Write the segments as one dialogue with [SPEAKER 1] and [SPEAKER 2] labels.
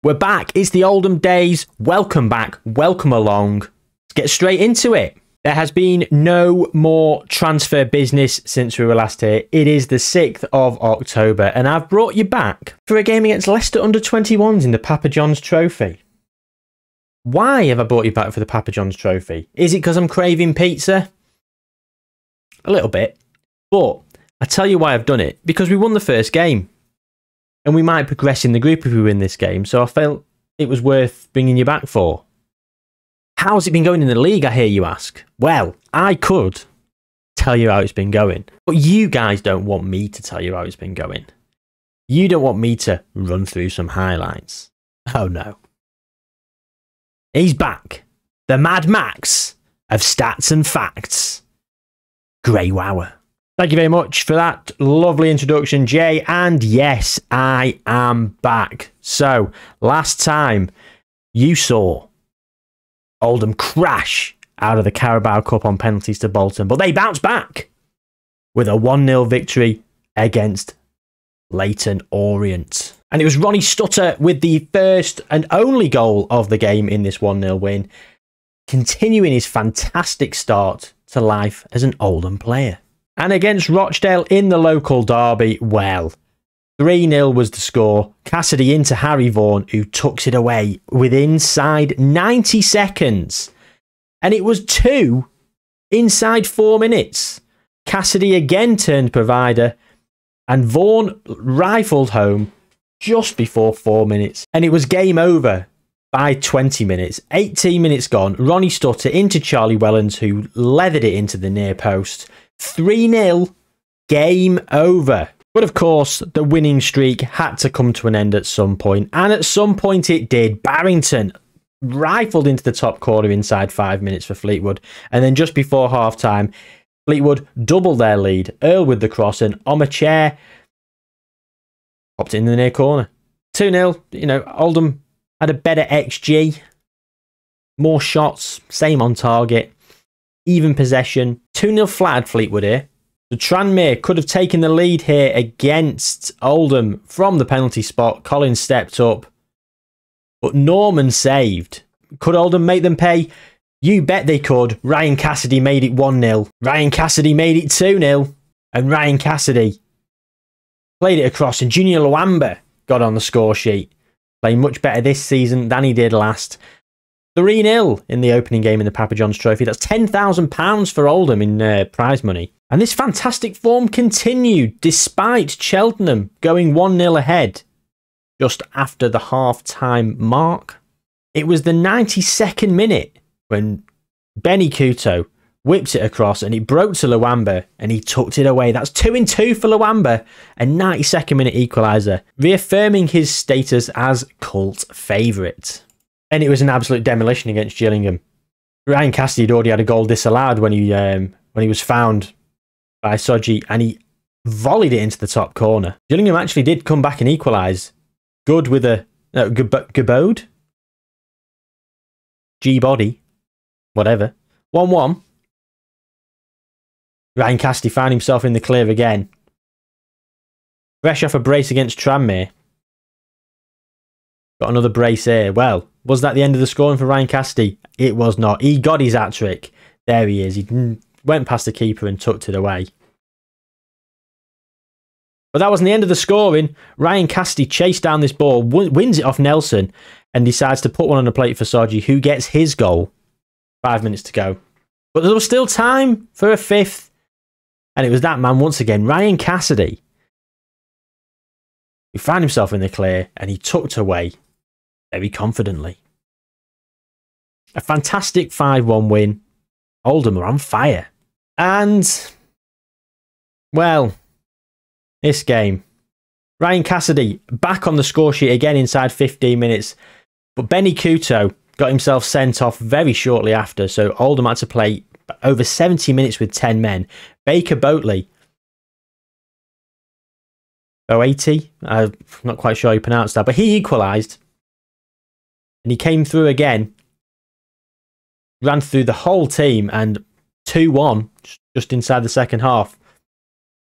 [SPEAKER 1] We're back. It's the Oldham days. Welcome back. Welcome along. Let's get straight into it. There has been no more transfer business since we were last here. It is the 6th of October, and I've brought you back for a game against Leicester under-21s in the Papa John's Trophy. Why have I brought you back for the Papa John's Trophy? Is it because I'm craving pizza? A little bit. But I tell you why I've done it. Because we won the first game. And we might progress in the group if we win this game, so I felt it was worth bringing you back for. How's it been going in the league, I hear you ask? Well, I could tell you how it's been going, but you guys don't want me to tell you how it's been going. You don't want me to run through some highlights. Oh no. He's back. The Mad Max of stats and facts. Jayhuahua. Thank you very much for that lovely introduction, Jay. And yes, I am back. So, last time you saw Oldham crash out of the Carabao Cup on penalties to Bolton, but they bounced back with a 1-0 victory against Leyton Orient. And it was Ronnie Stutter with the first and only goal of the game in this 1-0 win, continuing his fantastic start to life as an Oldham player. And against Rochdale in the local derby, well, 3-0 was the score. Cassidy into Harry Vaughan, who tucks it away with inside 90 seconds. And it was 2 inside 4 minutes. Cassidy again turned provider, and Vaughan rifled home just before 4 minutes. And it was game over by 20 minutes. 18 minutes gone. Ronnie Stutter into Charlie Wellens, who leathered it into the near post. 3-0, game over. But of course, the winning streak had to come to an end at some point, and at some point it did. Barrington rifled into the top corner inside 5 minutes for Fleetwood, and then just before half-time, Fleetwood doubled their lead. Earl with the cross, and Omachair popped it in the near corner. 2-0, you know, Oldham had a better XG, more shots, same on target. Even possession. 2-0 flat Fleetwood here. So Tranmere could have taken the lead here against Oldham from the penalty spot. Collins stepped up. But Norman saved. Could Oldham make them pay? You bet they could. Ryan Cassidy made it 1-0. Ryan Cassidy made it 2-0. And Ryan Cassidy played it across, and Junior Luamba got on the score sheet. Playing much better this season than he did last. 3-0 in the opening game in the Papa John's Trophy. That's £10,000 for Oldham in prize money. And this fantastic form continued despite Cheltenham going 1-0 ahead just after the half-time mark. It was the 92nd minute when Benny Couto whipped it across, and it broke to Luamba, and he tucked it away. That's 2-2 for Luamba, a 92nd minute equaliser, reaffirming his status as cult favourite. And it was an absolute demolition against Gillingham. Ryan Cassidy had already had a goal disallowed when he was found by Soji, and he volleyed it into the top corner. Gillingham actually did come back and equalise. Good with a Gabode? G-body? Whatever. 1-1. Ryan Cassidy found himself in the clear again. Fresh off a brace against Tranmere. Got another brace here. Well, was that the end of the scoring for Ryan Cassidy? It was not. He got his hat-trick. There he is. He went past the keeper and tucked it away. But that wasn't the end of the scoring. Ryan Cassidy chased down this ball, wins it off Nelson, and decides to put one on the plate for Soji, who gets his goal. 5 minutes to go. But there was still time for a fifth. And it was that man once again, Ryan Cassidy. He found himself in the clear, and he tucked away very confidently. A fantastic 5-1 win. Oldham are on fire. And, well, this game. Ryan Cassidy back on the score sheet again inside 15 minutes. But Benny Couto got himself sent off very shortly after. So Oldham had to play over 70 minutes with 10 men. Baker Boatley. 80? I'm not quite sure how you pronounce that. But he equalised. And he came through again. Ran through the whole team, and 2-1 just inside the second half.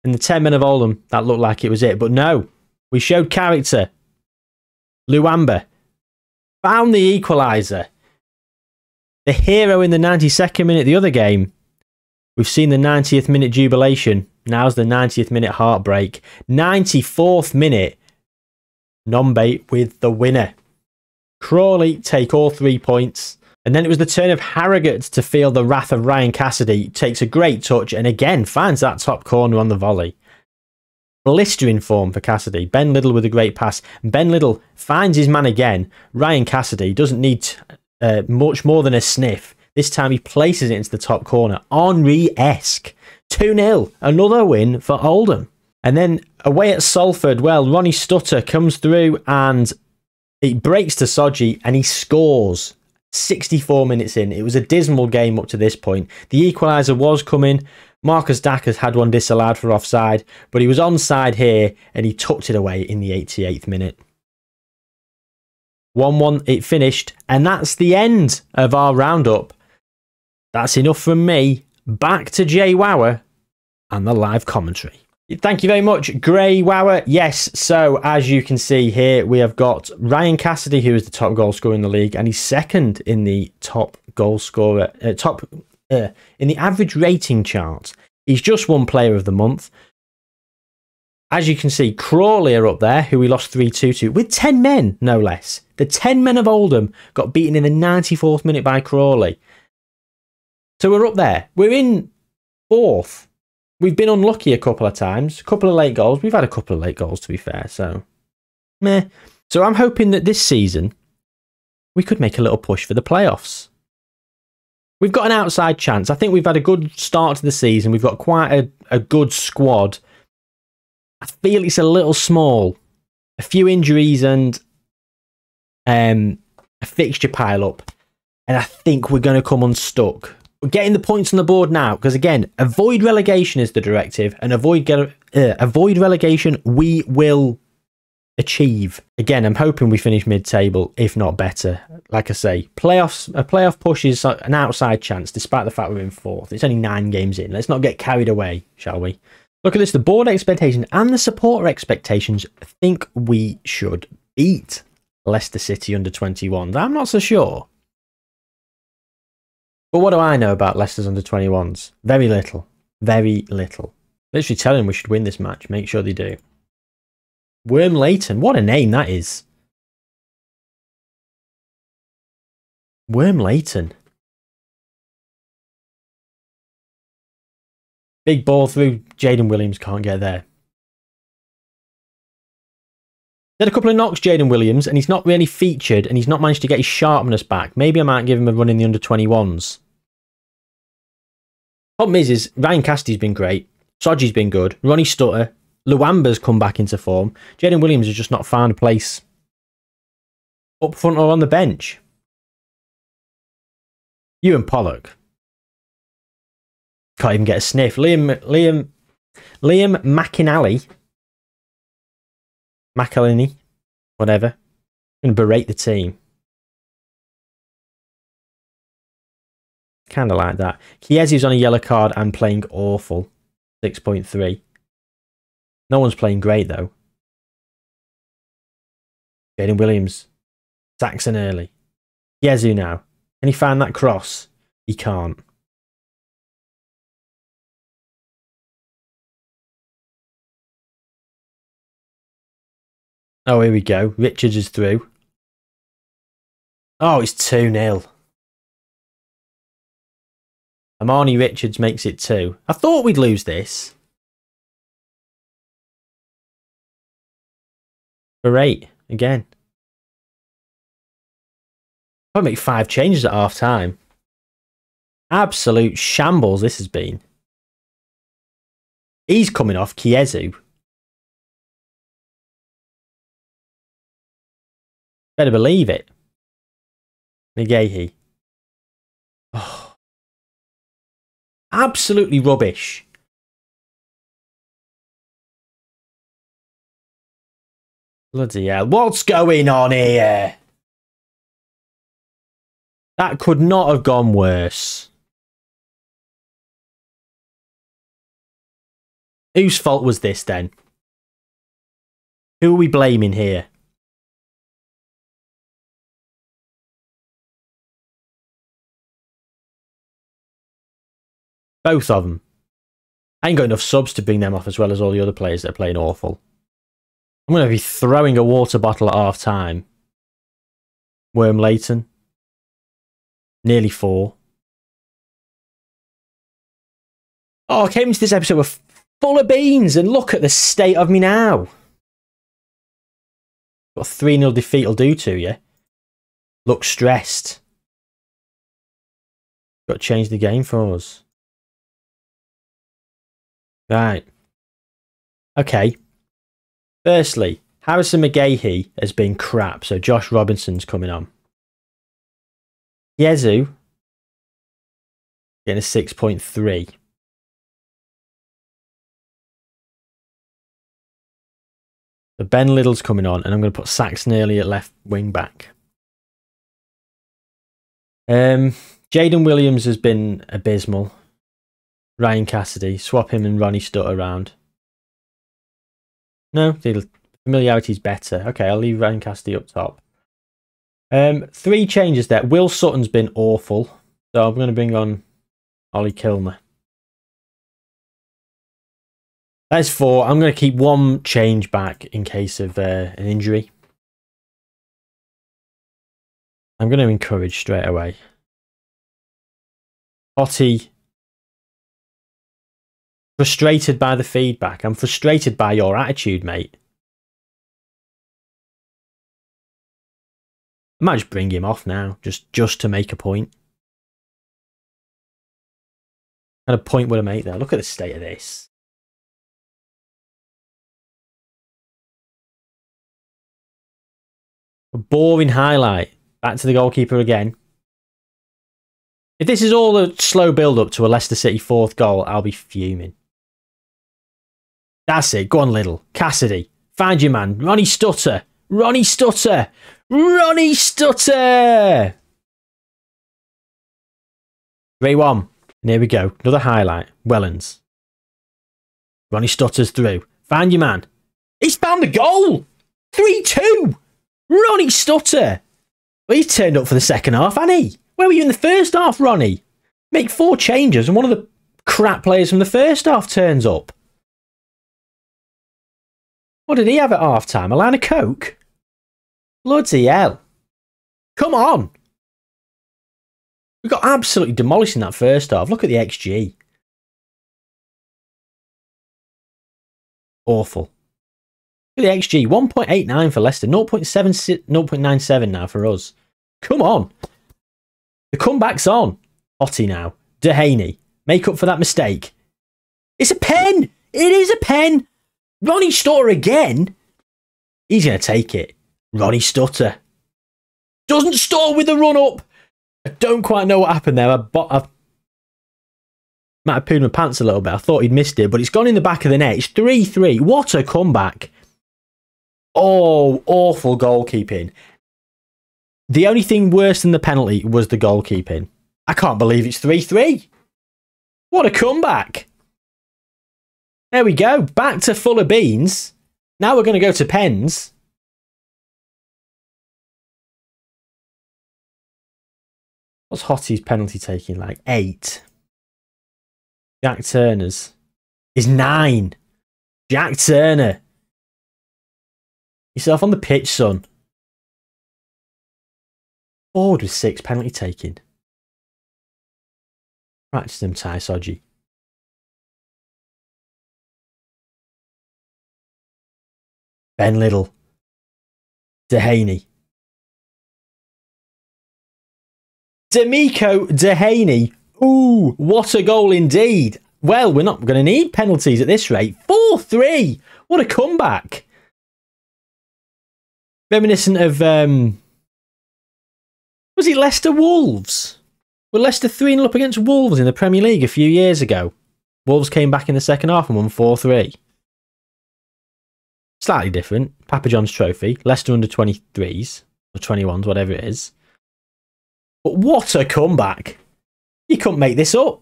[SPEAKER 1] In the 10 men of Oldham, that looked like it was it. But no, we showed character. Luamba found the equaliser. The hero in the 92nd minute, the other game. We've seen the 90th minute jubilation. Now's the 90th minute heartbreak. 94th minute, non-bait with the winner. Crawley take all 3 points. And then it was the turn of Harrogate to feel the wrath of Ryan Cassidy. Takes a great touch and again finds that top corner on the volley. Blistering form for Cassidy. Ben Liddell with a great pass. Ben Liddell finds his man again. Ryan Cassidy doesn't need much more than a sniff. This time he places it into the top corner. Henry-esque. 2-0. Another win for Oldham. And then away at Salford, well, Ronnie Stutter comes through and it breaks to Soji and he scores. 64 minutes in. It was a dismal game up to this point. The equaliser was coming. Marcus Dackers had one disallowed for offside, but he was onside here and he tucked it away in the 88th minute. 1-1 it finished, and that's the end of our roundup. That's enough from me. Back to Jayhuahua and the live commentary. Thank you very much, Grey-Wower. Yes, so as you can see here, we have got Ryan Cassidy, who is the top goal scorer in the league, and he's second in the top goal scorer, in the average rating chart. He's just won Player of the Month. As you can see, Crawley are up there, who we lost 3-2 to, with 10 men, no less. The 10 men of Oldham got beaten in the 94th minute by Crawley. So we're up there. We're in 4th. We've been unlucky a couple of times. A couple of late goals. We've had a couple of late goals, to be fair. So, meh. So I'm hoping that this season, we could make a little push for the playoffs. We've got an outside chance. I think we've had a good start to the season. We've got quite a good squad. I feel it's a little small. A few injuries and a fixture pile up. And I think we're going to come unstuck. We're getting the points on the board now because, again, avoid relegation is the directive, and avoid relegation we will achieve. Again, I'm hoping we finish mid-table, if not better. Like I say, a playoff push is an outside chance, despite the fact we're in 4th. It's only 9 games in. Let's not get carried away, shall we? Look at this. The board expectation and the supporter expectations think we should beat Leicester City under 21s. I'm not so sure. But what do I know about Leicester's under-21s? Very little. Very little. Literally telling them we should win this match. Make sure they do. Worm Leighton. What a name that is. Worm Leighton. Big ball through. Jaden Williams can't get there. Had a couple of knocks, Jaden Williams, and he's not really featured, and he's not managed to get his sharpness back. Maybe I might give him a run in the under-21s. Problem is Ryan Cassidy's been great. Soji's been good. Ronnie Stutter. Luamba's come back into form. Jaden Williams has just not found a place up front or on the bench. Ewan Pollock can't even get a sniff. Liam McInally. McElhenney, whatever. I'm going to berate the team. Kind of like that. Chiesio's on a yellow card and playing awful. 6.3. No one's playing great, though. Jaden Williams. Saxon early. Chiesu now. Can he find that cross? He can't. Oh, here we go. Richards is through. Oh, it's 2-0. Amani Richards makes it 2. I thought we'd lose this. For 8 again. I'll make 5 changes at half time. Absolute shambles this has been. He's coming off Chiesu. Better believe it. Ngehi. Oh. Absolutely rubbish. Bloody hell. What's going on here? That could not have gone worse. Whose fault was this then? Who are we blaming here? Both of them. I ain't got enough subs to bring them off as well as all the other players that are playing awful. I'm going to be throwing a water bottle at half time. Worm Leighton. Nearly 4. Oh, I came into this episode with full of beans and look at the state of me now. What a 3-0 defeat will do to you. Look stressed. Got to change the game for us. Right. Okay. Firstly, Harrison McGahey has been crap, so Josh Robinson's coming on. Yezu getting a 6.3. So Ben Liddell's coming on, and I'm going to put Saxon Early at left wing back. Jaden Williams has been abysmal. Ryan Cassidy, swap him and Ronnie Stutt around. No, familiarity's better. Okay, I'll leave Ryan Cassidy up top. 3 changes there. Will Sutton's been awful, so I'm going to bring on Ollie Kilmer. That's 4. I'm going to keep 1 change back in case of an injury. I'm going to encourage straight away. Hottie. Frustrated by the feedback. I'm frustrated by your attitude, mate. I might just bring him off now, just to make a point. What kind of point would I make there? Look at the state of this. A boring highlight. Back to the goalkeeper again. If this is all a slow build-up to a Leicester City 4th goal, I'll be fuming. That's it. Go on, Liddell. Cassidy. Find your man. Ronnie Stutter. Ronnie Stutter. Ronnie Stutter! 3-1. And here we go. Another highlight. Wellens. Ronnie Stutter's through. Find your man. He's found the goal! 3-2! Ronnie Stutter! Well, he's turned up for the second half, hasn't he? Where were you in the first half, Ronnie? Make 4 changes and one of the crap players from the first half turns up. What did he have at half time? A line of coke? Bloody hell. Come on. We got absolutely demolished in that first half. Look at the XG. Awful. Look at the XG. 1.89 for Leicester. 0.97 now for us. Come on. The comeback's on. Hottie now. Dehaney. Make up for that mistake. It's a pen. It is a pen. Ronnie Stutter again. He's going to take it. Ronnie Stutter. Doesn't stall with the run up. I don't quite know what happened there. I might have pooed my pants a little bit. I thought he'd missed it, but it's gone in the back of the net. It's 3-3. What a comeback. Oh, awful goalkeeping. The only thing worse than the penalty was the goalkeeping. I can't believe it's 3-3. What a comeback. There we go. Back to full of beans. Now we're going to go to pens. What's Hottie's penalty taking like? 8. Jack Turner's is 9. Jack Turner. Yourself on the pitch, son. Forward with 6 penalty taking. Practice them, Ty Sodgy. Ben Liddell. Dehaney. D'Amico Dehaney. Ooh, what a goal indeed. Well, we're not going to need penalties at this rate. 4-3. What a comeback. Reminiscent of, was it Leicester Wolves? Were Leicester 3-0 up against Wolves in the Premier League a few years ago? Wolves came back in the second half and won 4-3. Slightly different. Papa John's Trophy. Leicester under 23s. Or 21s, whatever it is. But what a comeback. You couldn't make this up.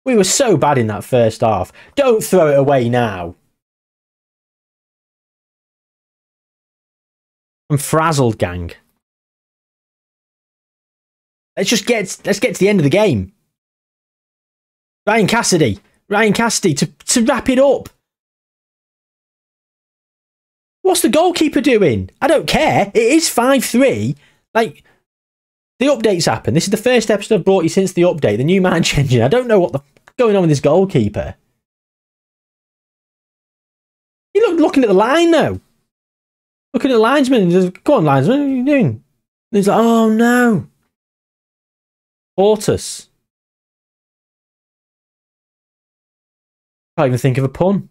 [SPEAKER 1] We were so bad in that first half. Don't throw it away now. I'm frazzled, gang. Let's get to the end of the game. Ryan Cassidy. Ryan Cassidy to wrap it up. What's the goalkeeper doing? I don't care. It is 5-3. Like, the updates happen. This is the first episode I've brought you since the update. The new man changing. I don't know what the going on with this goalkeeper. You looking at the line though. Looking at the linesman. He says, "Go on, linesman. What are you doing?" And he's like, "Oh no, Portus." Can't even think of a pun.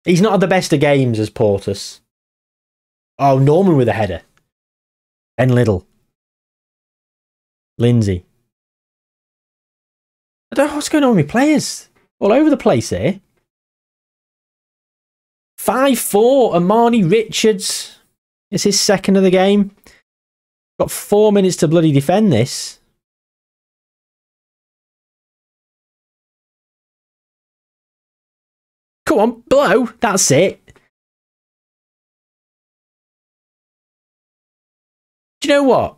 [SPEAKER 1] He's not at the best of games as Portus. Oh, Norman with a header. Ben Liddell. Lindsay. I don't know what's going on with players. All over the place here. 5-4. Amani Richards. It's his second of the game. Got 4 minutes to bloody defend this. Come on, blow. That's it. Do you know what?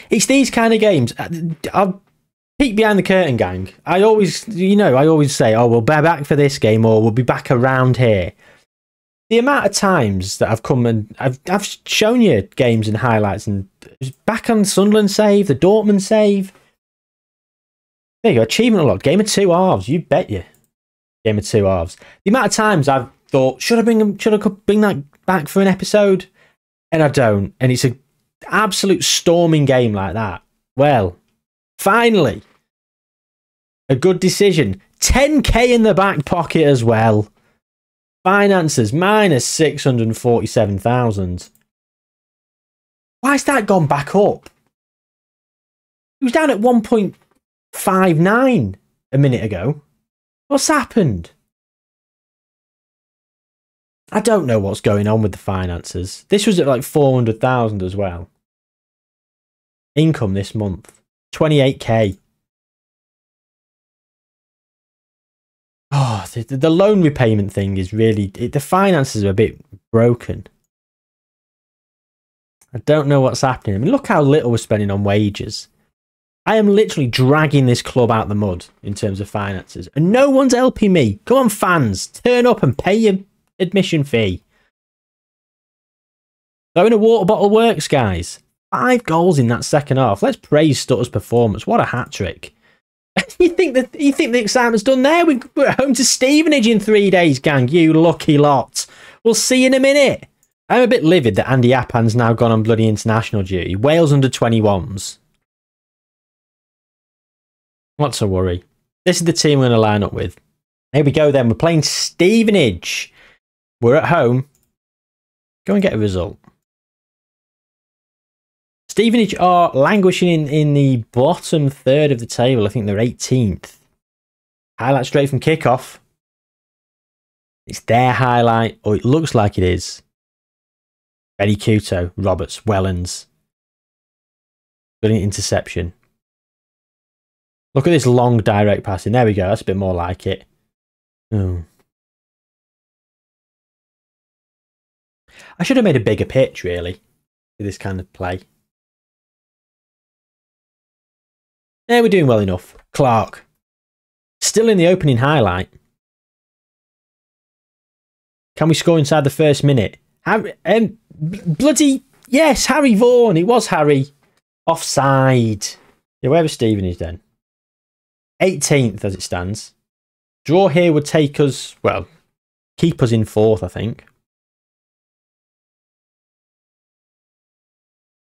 [SPEAKER 1] It's these kind of games. I'll peek behind the curtain, gang. I always say, oh, we'll be back for this game or we'll be back around here. The amount of times that I've come and I've shown you games and highlights and back on Sunderland save, the Dortmund save. There you go, achievement unlocked. Game of 2 halves, you bet you. Game of 2 halves. The amount of times I've thought, should I bring that back for an episode? And I don't. And it's an absolute storming game like that. Well, finally, a good decision. 10k in the back pocket as well. Finances minus 647,000. Why's that gone back up? It was down at 1.59 a minute ago. What's happened? I don't know what's going on with the finances. This was at like 400,000 as well. Income this month, 28k. Oh, the loan repayment thing is really... the finances are a bit broken. I don't know what's happening. I mean, look how little we're spending on wages. I am literally dragging this club out the mud in terms of finances. And no one's helping me. Come on, fans. Turn up and pay your admission fee. Throwing a water bottle works, guys. 5 goals in that second half. Let's praise Stutter's performance. What a hat-trick. You think the excitement's done there? We're at home to Stevenage in 3 days, gang. You lucky lot. We'll see you in a minute. I'm a bit livid that Andy Appan's now gone on bloody international duty. Wales under 21s. What's a worry? This is the team we're going to line up with. Here we go then. We're playing Stevenage. We're at home. Go and get a result. Stevenage are languishing in the bottom third of the table. I think they're 18th. Highlight straight from kickoff. It's their highlight, or it looks like it is. Benny Couto, Roberts, Wellens. Brilliant interception. Look at this long direct passing. There we go. That's a bit more like it. Oh. I should have made a bigger pitch, really, for this kind of play. Yeah, we're doing well enough. Clark. Still in the opening highlight. Can we score inside the first minute? Bloody... Yes, Harry Vaughan. It was Harry. Offside. Yeah, where was Stevenage then? 18th as it stands. Draw here would take us... Well, keep us in 4th, I think.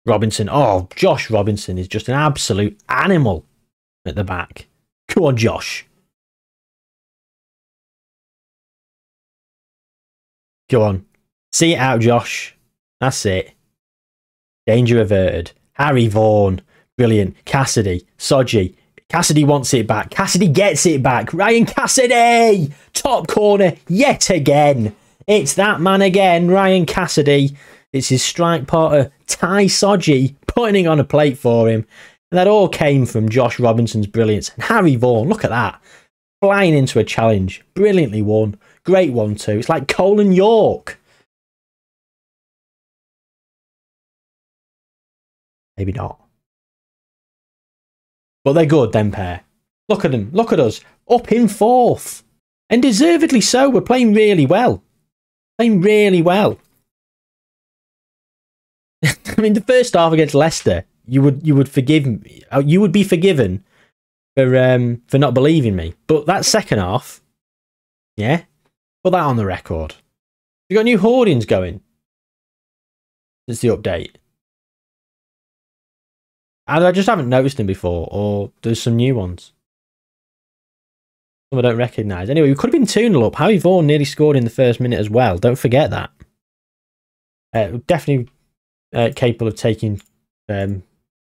[SPEAKER 1] Robinson. Oh, Josh Robinson is just an absolute animal at the back. Come on, Josh. Go on. See it out, Josh. That's it. Danger averted. Harry Vaughan. Brilliant. Cassidy. Soji. Cassidy wants it back. Cassidy gets it back. Ryan Cassidy! Top corner yet again. It's that man again, Ryan Cassidy. It's his strike partner, Ty Soji, putting it on a plate for him. And that all came from Josh Robinson's brilliance. And Harry Vaughan, look at that. Flying into a challenge. Brilliantly won. Great 1-2. It's like Cole and York. Maybe not. But they're good, them pair. Look at them. Look at us. Up in 4th. And deservedly so. We're playing really well. Playing really well. I mean, the first half against Leicester, you would forgive me. You would be forgiven for not believing me. But that second half, yeah, put that on the record. We got new hoardings going since the update. And I just haven't noticed them before, or there's some new ones. Some I don't recognise. Anyway, we could have been 2-0 up. Harry Vaughan nearly scored in the first minute as well. Don't forget that. Definitely capable of taking, going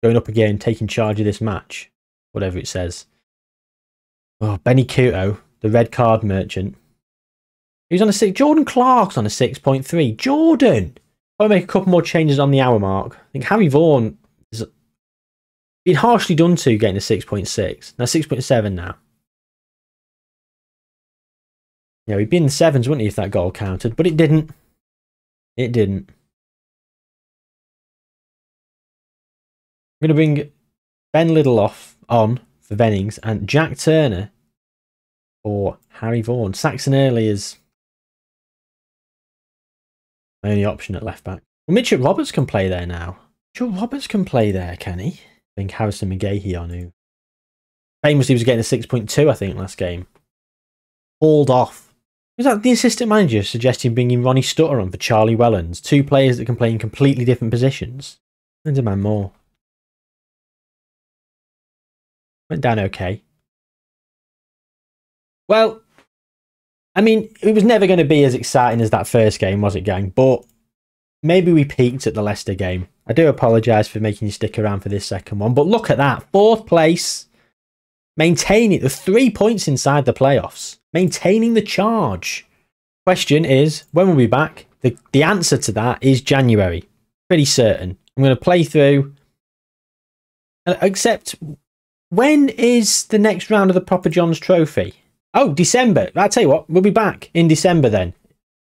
[SPEAKER 1] up again, taking charge of this match. Whatever it says. Oh, Benny Couto, the red card merchant. He's on a 6. Jordan Clark's on a 6.3. Jordan! I'll make a couple more changes on the hour mark. I think Harry Vaughan has been harshly done to getting a 6.6. Now 6.7 now. Yeah, he'd be in the 7s, wouldn't he, if that goal counted? But it didn't. It didn't. I'm going to bring Ben Lidloff on for Bennings and Jack Turner for Harry Vaughan. Saxon Early is my only option at left back. Well, Mitchell Roberts can play there now. Mitchell Roberts can play there, can he? I think Harrison McGahey on who famously was getting a 6.2, I think, last game. Hauled off. Was that the assistant manager suggesting bringing Ronnie Stutter on for Charlie Wellens? 2 players that can play in completely different positions. I demand more. Went down okay. Well, I mean, it was never going to be as exciting as that first game, was it, gang? But maybe we peaked at the Leicester game. I do apologise for making you stick around for this second one. But look at that. 4th place. Maintaining the 3 points inside the playoffs. Maintaining the charge. Question is, when will we be back? The answer to that is January. Pretty certain. I'm going to play through. Except, when is the next round of the Papa John's Trophy? Oh, December. I'll tell you what, we'll be back in December then.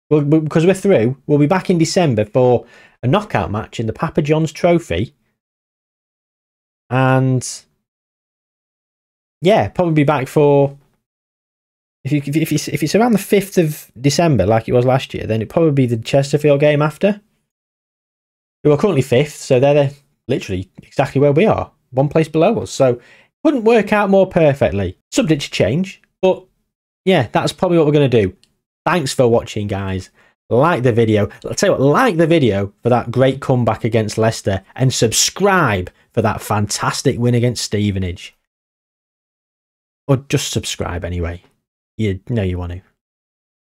[SPEAKER 1] Because we're through, we'll be back in December for a knockout match in the Papa John's Trophy. And yeah, probably be back for... If it's around the 5th of December, like it was last year, then it'd probably be the Chesterfield game after. We're currently 5th, so they're literally exactly where we are. 1 place below us. So, wouldn't work out more perfectly. Subject to change, but yeah, that's probably what we're going to do. Thanks for watching, guys. Like the video. I'll tell you what, like the video for that great comeback against Leicester, and subscribe for that fantastic win against Stevenage. Or just subscribe anyway. You know you want to.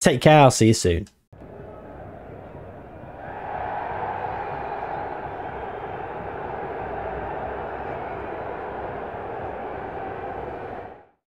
[SPEAKER 1] Take care, I'll see you soon.